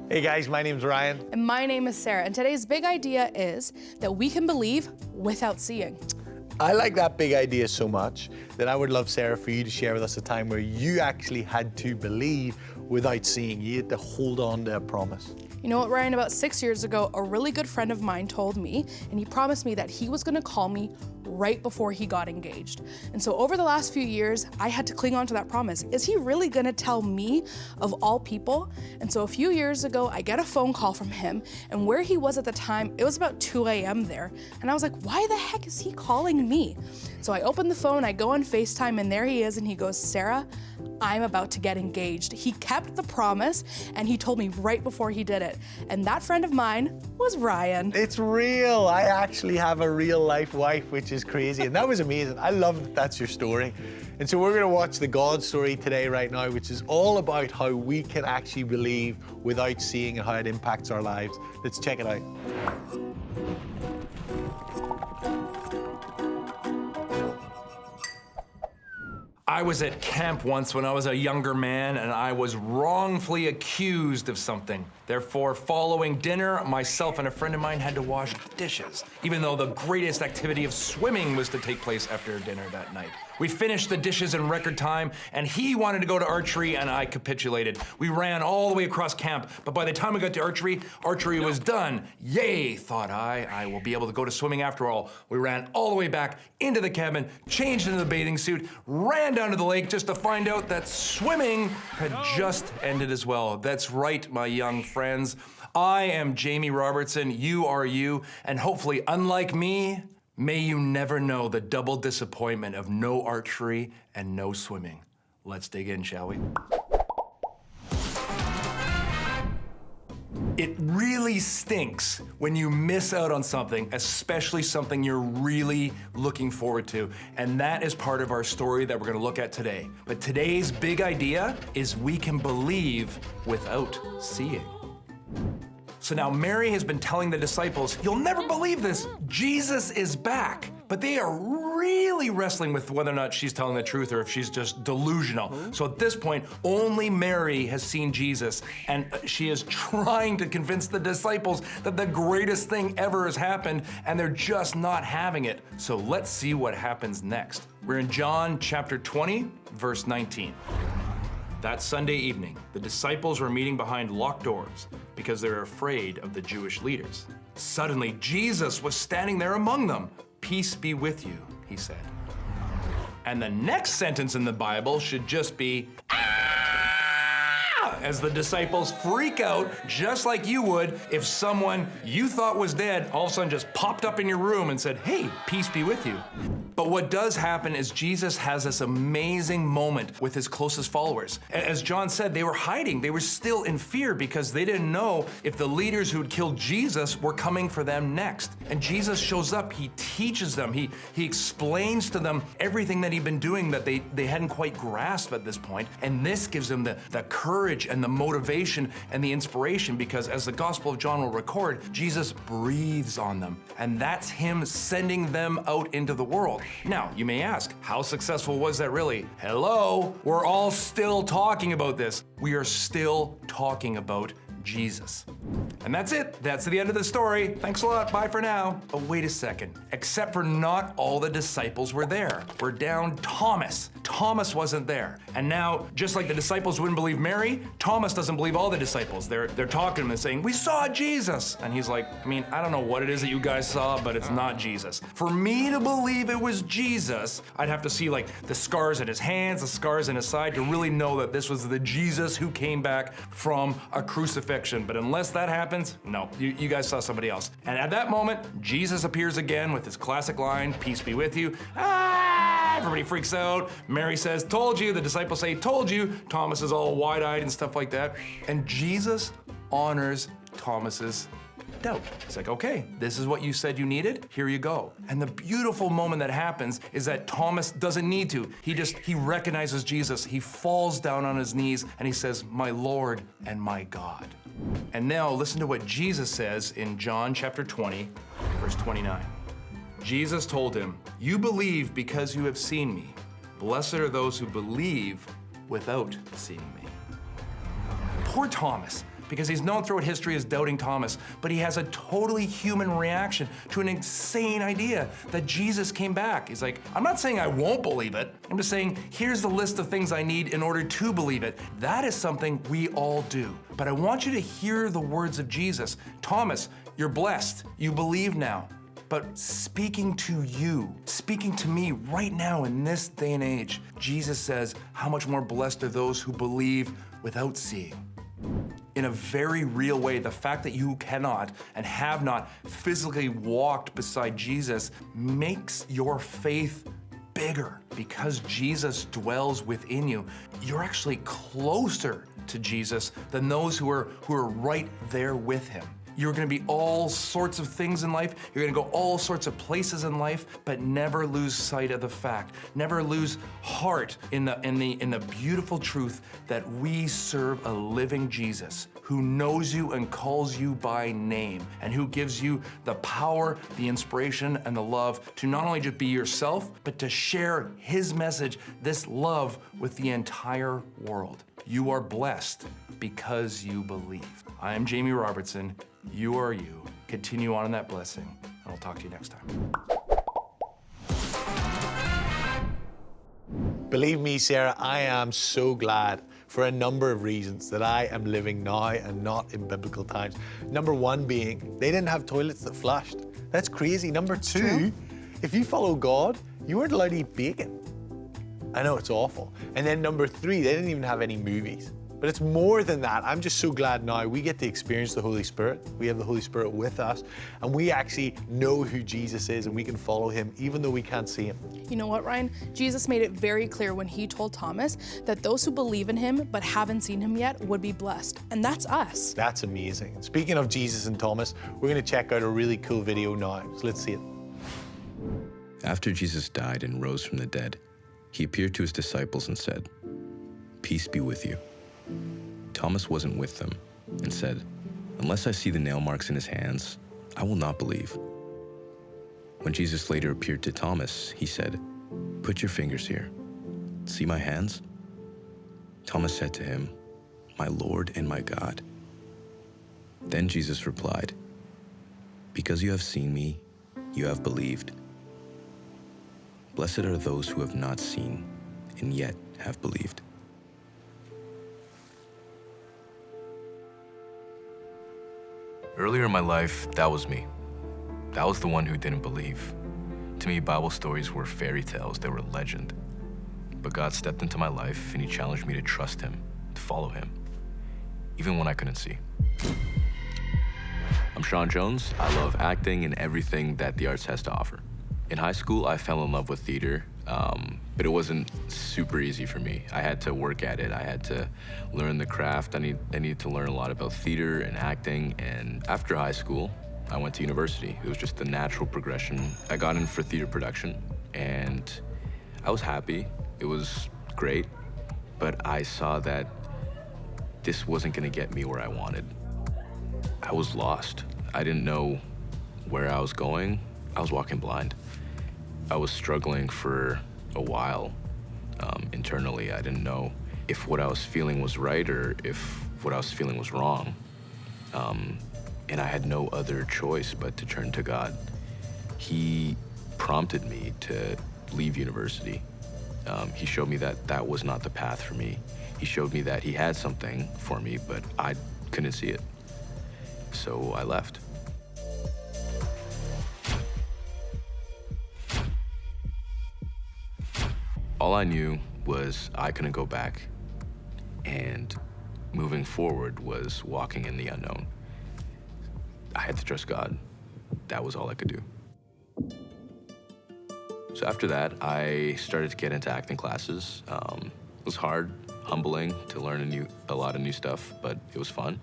Hey guys, my name's Ryan. And my name is Sarah, and today's big idea is that we can believe without seeing. I like that big idea so much that I would love, Sarah, for you to share with us a time where you actually had to believe without seeing. You had to hold on to a promise. You know what, Ryan? About 6 years ago, a really good friend of mine told me, and he promised me that he was gonna call me right before he got engaged. And so over the last few years, I had to cling on to that promise. Is he really gonna tell me, of all people? And so a few years ago, I get a phone call from him, and where he was at the time, it was about 2 a.m. there. And I was like, why the heck is he calling me? So I open the phone, I go on FaceTime, and there he is, and he goes, Sarah, I'm about to get engaged. He kept the promise, and he told me right before he did it. And that friend of mine was Ryan. It's real. I actually have a real life wife, which is crazy. And that was amazing. I love that that's your story. And so we're gonna watch the God story today, right now, which is all about how we can actually believe without seeing and how it impacts our lives. Let's check it out. I was at camp once when I was a younger man and I was wrongfully accused of something. Therefore, following dinner, myself and a friend of mine had to wash dishes, even though the greatest activity of swimming was to take place after dinner that night. We finished the dishes in record time, and he wanted to go to archery, and I capitulated. We ran all the way across camp, but by the time we got to archery, archery was done. Yay, thought I will be able to go to swimming after all. We ran all the way back into the cabin, changed into the bathing suit, ran down to the lake just to find out that swimming had just ended as well. That's right, my young friends. I am Jamie Robertson, you are you, and hopefully, unlike me, may you never know the double disappointment of no archery and no swimming. Let's dig in, shall we? It really stinks when you miss out on something, especially something you're really looking forward to. And that is part of our story that we're gonna look at today. But today's big idea is we can believe without seeing. So now Mary has been telling the disciples, you'll never believe this, Jesus is back. But they are really wrestling with whether or not she's telling the truth or if she's just delusional. So at this point, only Mary has seen Jesus, and she is trying to convince the disciples that the greatest thing ever has happened, and they're just not having it. So let's see what happens next. We're in John chapter 20, verse 19. That Sunday evening, the disciples were meeting behind locked doors because they were afraid of the Jewish leaders. Suddenly, Jesus was standing there among them. Peace be with you, he said. And the next sentence in the Bible should just be, as the disciples freak out, just like you would if someone you thought was dead all of a sudden just popped up in your room and said, hey, peace be with you. But what does happen is Jesus has this amazing moment with his closest followers. As John said, they were hiding. They were still in fear because they didn't know if the leaders who had killed Jesus were coming for them next. And Jesus shows up, he teaches them, he explains to them everything that he'd been doing that they hadn't quite grasped at this point. And this gives them the courage and the motivation and the inspiration, because as the Gospel of John will record, Jesus breathes on them. And that's him sending them out into the world. Now, you may ask, how successful was that really? Hello, we're all still talking about this. We are still talking about Jesus. And that's it. That's the end of the story. Thanks a lot. Bye for now. Oh, wait a second. Except for not all the disciples were there. We're down Thomas. Thomas wasn't there. And now, just like the disciples wouldn't believe Mary, Thomas doesn't believe all the disciples. They're talking to him and saying, we saw Jesus. And he's like, I don't know what it is that you guys saw, but it's not Jesus. For me to believe it was Jesus, I'd have to see like the scars in his hands, the scars in his side to really know that this was the Jesus who came back from a crucifixion. But unless that happens, no, you guys saw somebody else. And at that moment, Jesus appears again with his classic line, peace be with you. Everybody freaks out. Mary says, told you. The disciples say, told you. Thomas is all wide-eyed and stuff like that. And Jesus honors Thomas's doubt. It's like, okay, this is what you said you needed, here you go. And the beautiful moment that happens is that Thomas doesn't need to. He recognizes Jesus, he falls down on his knees, and he says, my Lord and my God. And now listen to what Jesus says in John chapter 20, verse 29. Jesus told him, you believe because you have seen me. Blessed are those who believe without seeing me. Poor Thomas. because he's known throughout history as Doubting Thomas, but he has a totally human reaction to an insane idea that Jesus came back. He's like, I'm not saying I won't believe it. I'm just saying, here's the list of things I need in order to believe it. That is something we all do. But I want you to hear the words of Jesus. Thomas, you're blessed. You believe now. But speaking to you, speaking to me right now in this day and age, Jesus says, how much more blessed are those who believe without seeing. In a very real way, the fact that you cannot and have not physically walked beside Jesus makes your faith bigger. Because Jesus dwells within you, you're actually closer to Jesus than those who are right there with him. You're gonna be all sorts of things in life. You're gonna go all sorts of places in life, but never lose sight of the fact. Never lose heart in the beautiful truth that we serve a living Jesus who knows you and calls you by name, and who gives you the power, the inspiration, and the love to not only just be yourself, but to share his message, this love, with the entire world. You are blessed because you believe. I am Jamie Robertson. You are you. Continue on in that blessing, and I'll talk to you next time. Believe me, Sarah, I am so glad for a number of reasons that I am living now and not in biblical times. Number one being, they didn't have toilets that flushed. That's crazy. Number two, if you follow God, you weren't allowed to eat bacon. I know, it's awful. And then number three, they didn't even have any movies. But it's more than that. I'm just so glad now we get to experience the Holy Spirit. We have the Holy Spirit with us, and we actually know who Jesus is, and we can follow him even though we can't see him. You know what, Ryan? Jesus made it very clear when he told Thomas that those who believe in him but haven't seen him yet would be blessed. And that's us. That's amazing. Speaking of Jesus and Thomas, we're going to check out a really cool video now. So let's see it. After Jesus died and rose from the dead, he appeared to his disciples and said, "Peace be with you." Thomas wasn't with them and said, "Unless I see the nail marks in his hands, I will not believe." When Jesus later appeared to Thomas, he said, "Put your fingers here. See my hands?" Thomas said to him, "My Lord and my God." Then Jesus replied, "Because you have seen me, you have believed. Blessed are those who have not seen and yet have believed." Earlier in my life, that was me. That was the one who didn't believe. To me, Bible stories were fairy tales, they were legend. But God stepped into my life and he challenged me to trust him, to follow him, even when I couldn't see. I'm Sean Jones. I love acting and everything that the arts has to offer. In high school, I fell in love with theater, but it wasn't super easy for me. I had to work at it. I had to learn the craft. I needed to learn a lot about theater and acting. And after high school, I went to university. It was just the natural progression. I got in for theater production, and I was happy. It was great, but I saw that this wasn't gonna get me where I wanted. I was lost. I didn't know where I was going. I was walking blind. I was struggling for a while internally. I didn't know if what I was feeling was right or if what I was feeling was wrong. And I had no other choice but to turn to God. He prompted me to leave university. He showed me that that was not the path for me. He showed me that he had something for me, but I couldn't see it. So I left. All I knew was I couldn't go back, and moving forward was walking in the unknown. I had to trust God. That was all I could do. So after that, I started to get into acting classes. It was hard, humbling to learn a lot of new stuff, but it was fun.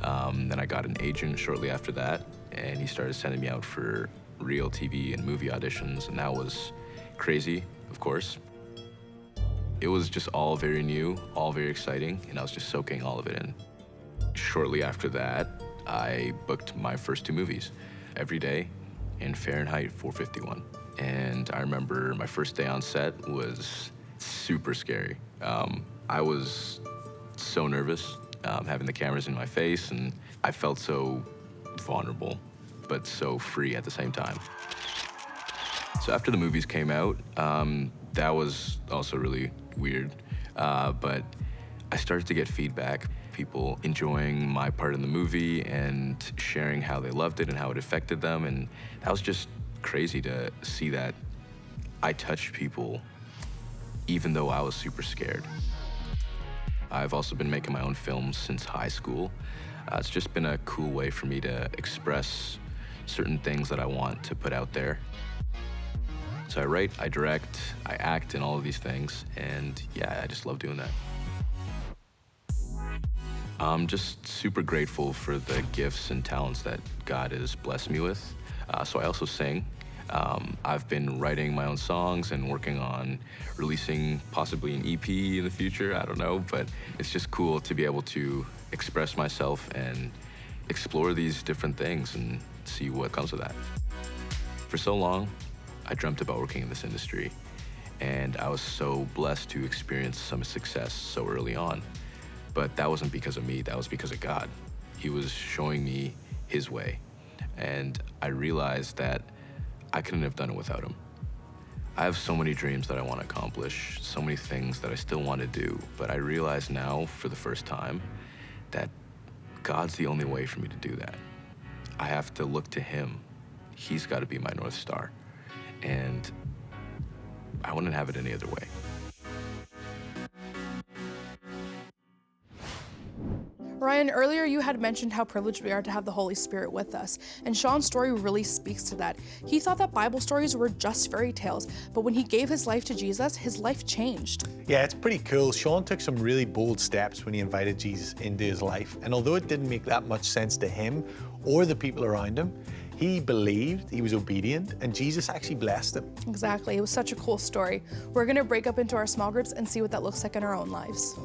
Then I got an agent shortly after that, and he started sending me out for real TV and movie auditions, and that was crazy, of course. It was just all very new, all very exciting, and I was just soaking all of it in. Shortly after that, I booked my first 2 movies, Every Day and Fahrenheit 451. And I remember my first day on set was super scary. I was so nervous. having the cameras in my face, and I felt so vulnerable, but so free at the same time. So after the movies came out, that was also really weird, but I started to get feedback, people enjoying my part in the movie and sharing how they loved it and how it affected them, and that was just crazy to see that I touched people even though I was super scared. I've also been making my own films since high school. It's just been a cool way for me to express certain things that I want to put out there. So I write, I direct, I act, and all of these things, and yeah, I just love doing that. I'm just super grateful for the gifts and talents that God has blessed me with. So I also sing. I've been writing my own songs and working on releasing possibly an EP in the future, I don't know, but it's just cool to be able to express myself and explore these different things and see what comes of that. For so long, I dreamt about working in this industry, and I was so blessed to experience some success so early on. But that wasn't because of me, that was because of God. He was showing me his way, and I realized that I couldn't have done it without him. I have so many dreams that I want to accomplish, so many things that I still want to do, but I realize now, for the first time, that God's the only way for me to do that. I have to look to him. He's got to be my North Star, and I wouldn't have it any other way. Ryan, earlier you had mentioned how privileged we are to have the Holy Spirit with us, and Sean's story really speaks to that. He thought that Bible stories were just fairy tales, but when he gave his life to Jesus, his life changed. Yeah, it's pretty cool. Sean took some really bold steps when he invited Jesus into his life, and although it didn't make that much sense to him or the people around him, he believed, he was obedient, and Jesus actually blessed him. Exactly, it was such a cool story. We're gonna break up into our small groups and see what that looks like in our own lives.